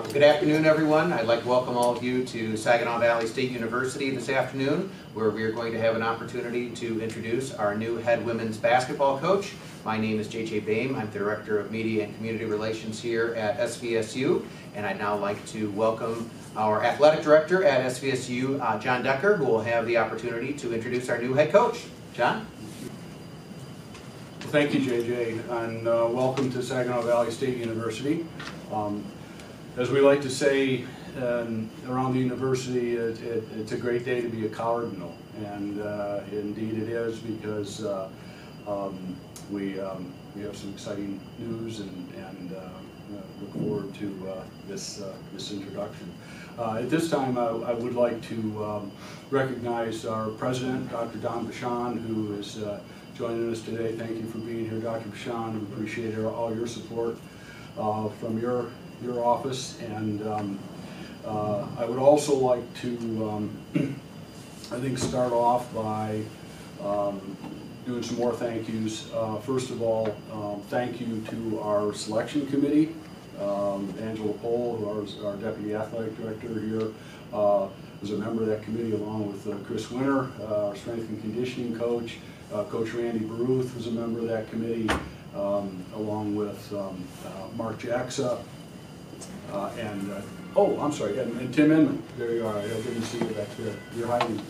Good afternoon, everyone. I'd like to welcome all of you to Saginaw Valley State University this afternoon, where we are going to have an opportunity to introduce our new head women's basketball coach. My name is J.J. Boehm. I'm the Director of Media and Community Relations here at SVSU, and I'd now like to welcome our Athletic Director at SVSU, John Decker, who will have the opportunity to introduce our new head coach. John? Well, thank you, JJ, and welcome to Saginaw Valley State University. As we like to say around the university, it's a great day to be a Cardinal, and indeed it is, because we have some exciting news, and look forward to this introduction. At this time, I would like to recognize our president, Dr. Don Bashan, who is joining us today. Thank you for being here, Dr. Bashan. We appreciate all your support from your office, and I would also like to I think start off by doing some more thank yous. First of all, thank you to our selection committee. Angela Pohl, who is our Deputy Athletic Director here, was a member of that committee, along with Chris Winter, our Strength and Conditioning Coach. Coach Randy Baruth was a member of that committee, along with Mark Jacksa, and oh, I'm sorry, and Tim Inman. There you are. I didn't see you back there. You're hiding.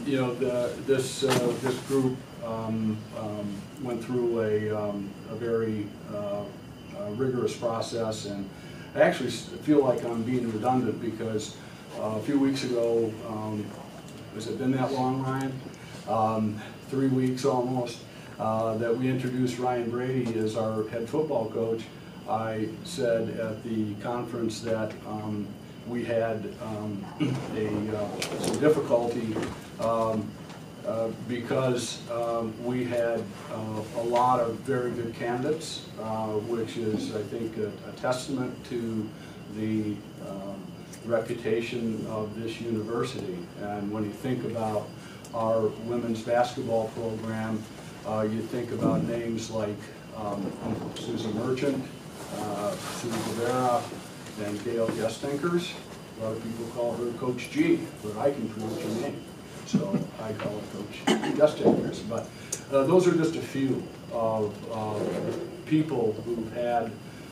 You know, this group went through a very rigorous process, and I actually feel like I'm being redundant, because a few weeks ago, has it been that long, Ryan? 3 weeks almost, that we introduced Ryan Brady as our head football coach. I said at the conference that we had some difficulty because we had a lot of very good candidates, which is, I think, a testament to the reputation of this university. And when you think about our women's basketball program, you think about names like Susan Merchant, Sue Rivera, and Gail Gestinkers. A lot of people call her Coach G, but I can pronounce her name, so I call her Coach Gestinkers. But those are just a few of people who've had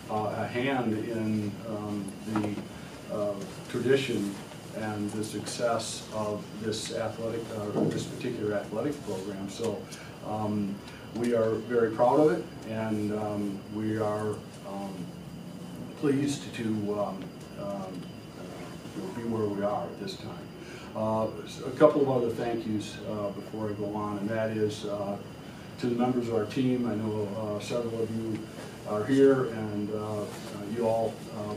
a hand in the tradition and the success of this particular athletic program. So we are very proud of it, and we are pleased to be where we are at this time. A couple of other thank yous before I go on, and that is to the members of our team. I know several of you are here, and you all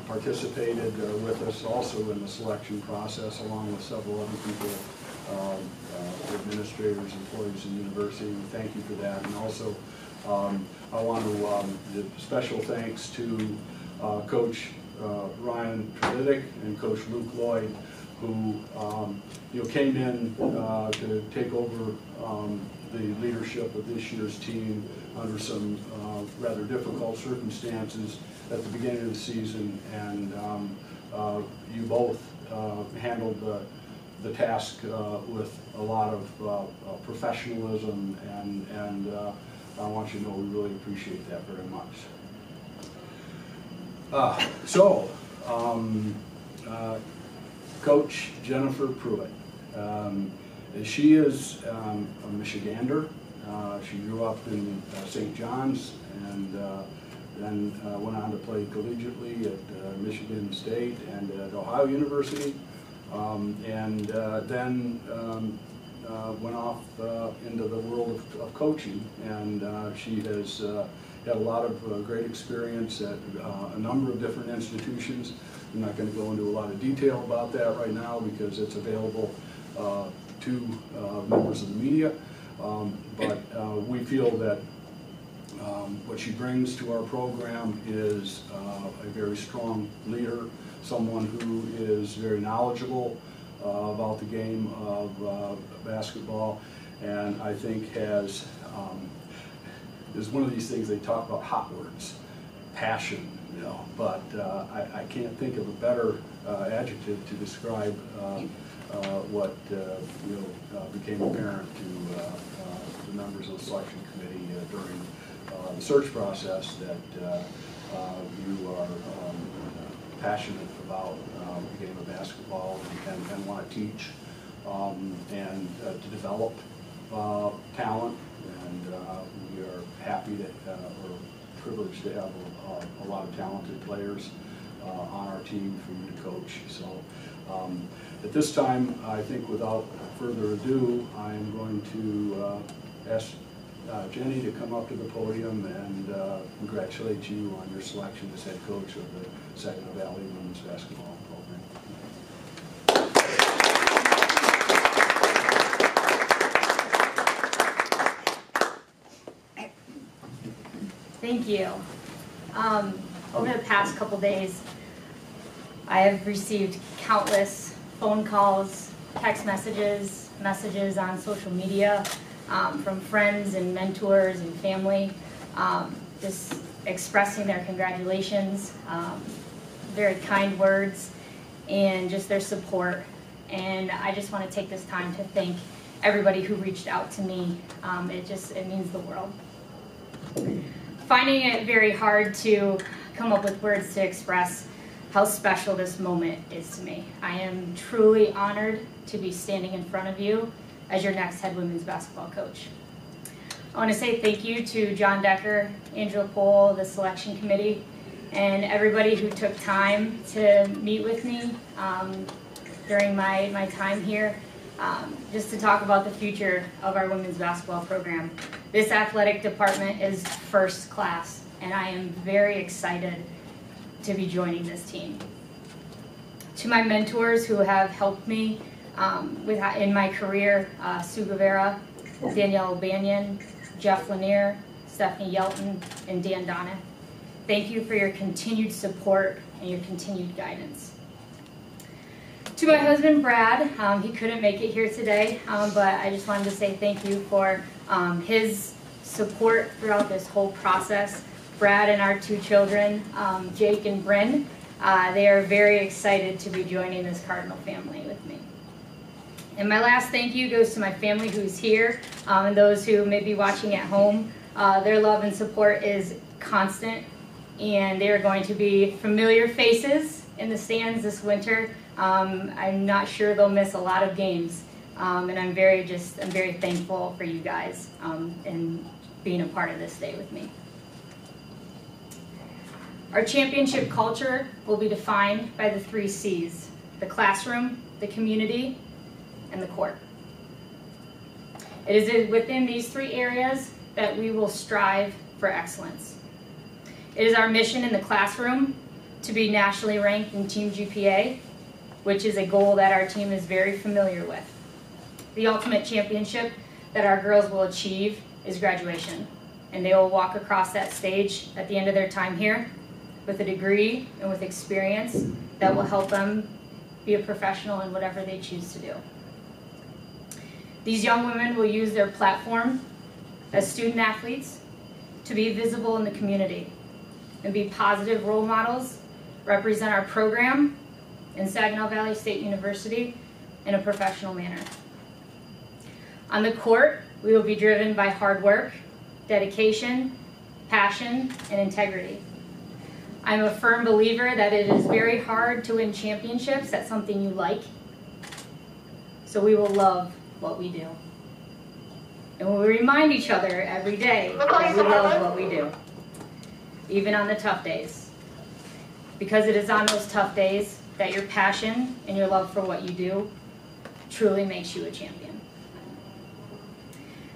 participated with us also in the selection process, along with several other people, administrators, employees in the university. Thank you for that. And also, I want to give special thanks to Coach Ryan Trevithick and Coach Luke Lloyd, who came in to take over the leadership of this year's team under some rather difficult circumstances at the beginning of the season, and you both handled the task with a lot of professionalism, and I want you to know we really appreciate that very much. Coach Jennifer Pruett. She is a Michigander. She grew up in St. John's, and then went on to play collegiately at Michigan State and at Ohio University, and then went off into the world of coaching, and she has had a lot of great experience at a number of different institutions. I'm not going to go into a lot of detail about that right now, because it's available to members of the media, but we feel that what she brings to our program is a very strong leader, someone who is very knowledgeable about the game of basketball, and I think is one of these things they talk about, hot words: passion, but I can't think of a better adjective to describe what became apparent to the members of the selection committee during the search process, that you are passionate about the game of basketball and want to teach and to develop talent. And we are happy that we're privileged to have a lot of talented players on our team for you to coach. So at this time, I think without further ado, I'm going to ask Jenny to come up to the podium and congratulate you on your selection as head coach of the Saginaw Valley Women's Basketball Program. Thank you. Over the past couple days, I have received countless phone calls, text messages, messages on social media from friends and mentors and family, just expressing their congratulations, very kind words, and just their support. And I just want to take this time to thank everybody who reached out to me. It means the world. Finding it very hard to come up with words to express how special this moment is to me. I am truly honored to be standing in front of you as your next head women's basketball coach. I want to say thank you to John Decker, Angela Pohl, the selection committee, and everybody who took time to meet with me during my time here, just to talk about the future of our women's basketball program. This athletic department is first class, and I am very excited to be joining this team. To my mentors who have helped me in my career, Sue Guevara, Danielle O'Banion, Jeff Lanier, Stephanie Yelton, and Dan Donna, thank you for your continued support and your continued guidance. To my husband, Brad, he couldn't make it here today, but I just wanted to say thank you for his support throughout this whole process. Brad and our two children, Jake and Bryn, they are very excited to be joining this Cardinal family with me. And my last thank you goes to my family who's here and those who may be watching at home. Their love and support is constant, and they are going to be familiar faces in the stands this winter. I'm not sure they'll miss a lot of games, and I'm very thankful for you guys and being a part of this day with me. Our championship culture will be defined by the 3 C's: the classroom, the community, and the court. It is within these 3 areas that we will strive for excellence. It is our mission in the classroom to be nationally ranked in team GPA, which is a goal that our team is very familiar with. The ultimate championship that our girls will achieve is graduation, and they will walk across that stage at the end of their time here with a degree and with experience that will help them be a professional in whatever they choose to do. These young women will use their platform as student athletes to be visible in the community and be positive role models, represent our program in Saginaw Valley State University in a professional manner. On the court, we will be driven by hard work, dedication, passion, and integrity. I'm a firm believer that it is very hard to win championships at something you like, so we will love what we do. And we will remind each other every day that we love what we do, even on the tough days. Because it is on those tough days that your passion and your love for what you do truly makes you a champion.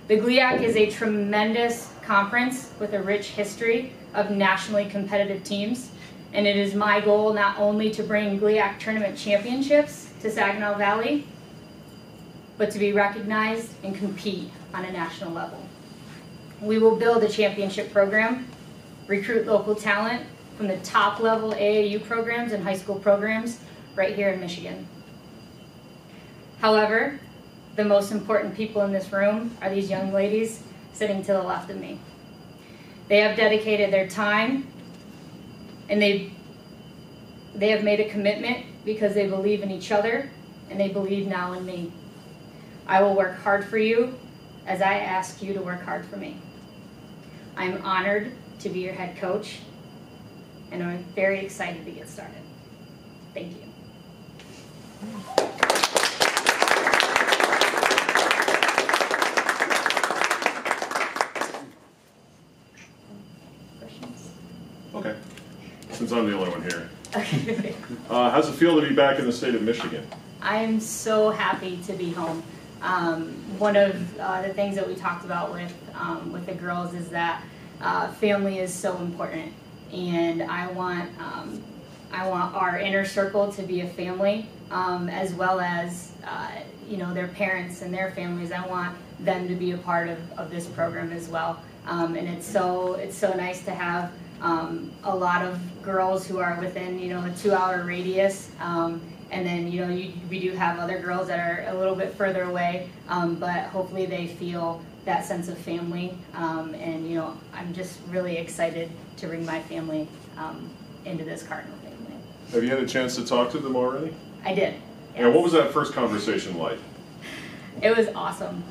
The GLIAC is a tremendous conference with a rich history of nationally competitive teams, and it is my goal not only to bring GLIAC tournament championships to Saginaw Valley, but to be recognized and compete on a national level. We will build a championship program, recruit local talent from the top level AAU programs and high school programs right here in Michigan. However, the most important people in this room are these young ladies sitting to the left of me. They have dedicated their time, and they have made a commitment because they believe in each other and they believe now in me. I will work hard for you as I ask you to work hard for me. I'm honored to be your head coach, and I'm very excited to get started. Thank you. Questions? Okay, since I'm the only one here. Okay. How's it feel to be back in the state of Michigan? I'm so happy to be home. One of the things that we talked about with the girls is that family is so important, and I want our inner circle to be a family, as well as their parents and their families. I want them to be a part of this program as well, and it's so nice to have a lot of girls who are within a 2-hour radius. And then, we do have other girls that are a little bit further away, but hopefully they feel that sense of family. And, I'm just really excited to bring my family into this Cardinal family. Have you had a chance to talk to them already? I did. And what was that first conversation like? It was awesome.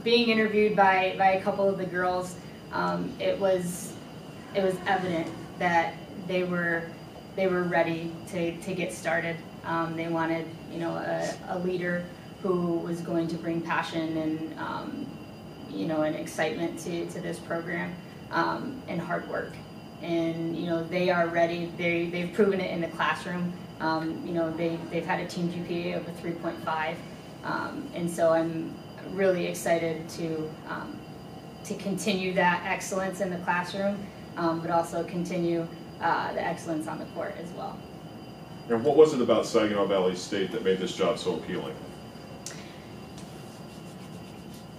Being interviewed by a couple of the girls, it was evident that they were ready to get started. They wanted, a leader who was going to bring passion and, and excitement to this program, and hard work. And, they are ready. They've proven it in the classroom. They've had a team GPA of a 3.5. And so I'm really excited to continue that excellence in the classroom, but also continue the excellence on the court as well. And what was it about Saginaw Valley State that made this job so appealing?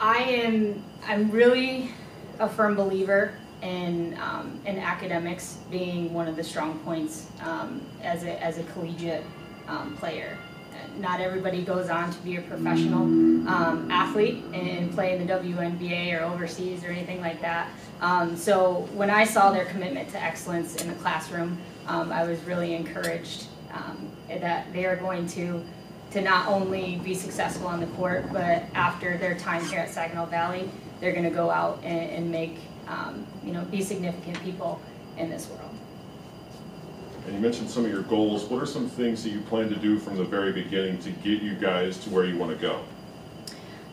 I'm really a firm believer in academics being one of the strong points as a collegiate player. Not everybody goes on to be a professional athlete and play in the WNBA or overseas or anything like that. So when I saw their commitment to excellence in the classroom, I was really encouraged that they are going to not only be successful on the court, but after their time here at Saginaw Valley, they're going to go out and make, be significant people in this world. And you mentioned some of your goals. What are some things that you plan to do from the very beginning to get you guys to where you want to go?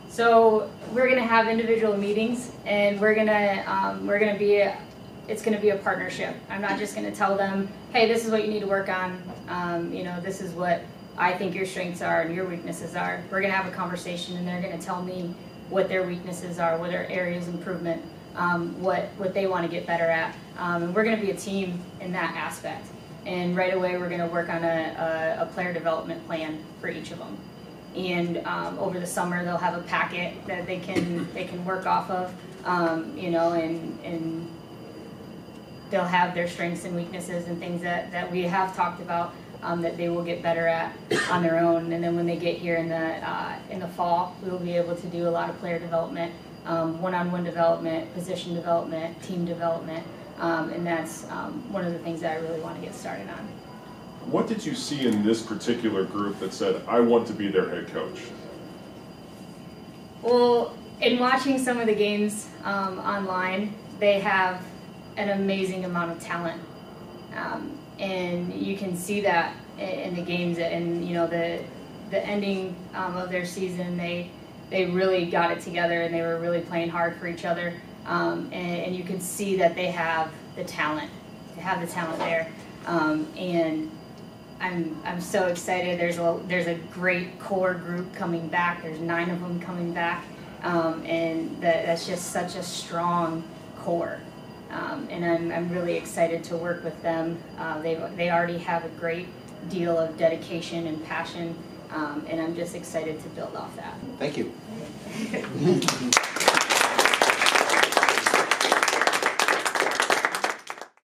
So we're going to have individual meetings, and it's going to be a partnership. I'm not just going to tell them, hey, this is what you need to work on. This is what I think your strengths are and your weaknesses are. We're going to have a conversation, and they're going to tell me what their weaknesses are, what their areas of improvement, what they want to get better at. And we're going to be a team in that aspect. And right away, we're going to work on a player development plan for each of them. And over the summer, they'll have a packet that they can work off of, and they'll have their strengths and weaknesses and things that we have talked about that they will get better at on their own. And then when they get here in the fall, we will be able to do a lot of player development, one-on-one development, position development, team development. And that's one of the things that I really want to get started on. What did you see in this particular group that said, I want to be their head coach? Well, in watching some of the games online, they have an amazing amount of talent. And you can see that in the games, and the ending of their season, they really got it together, and they were really playing hard for each other. And you can see that they have the talent. They have the talent there, and I'm so excited. There's a great core group coming back. There's 9 of them coming back, and that's just such a strong core. And I'm really excited to work with them. They already have a great deal of dedication and passion, and I'm just excited to build off that. Thank you.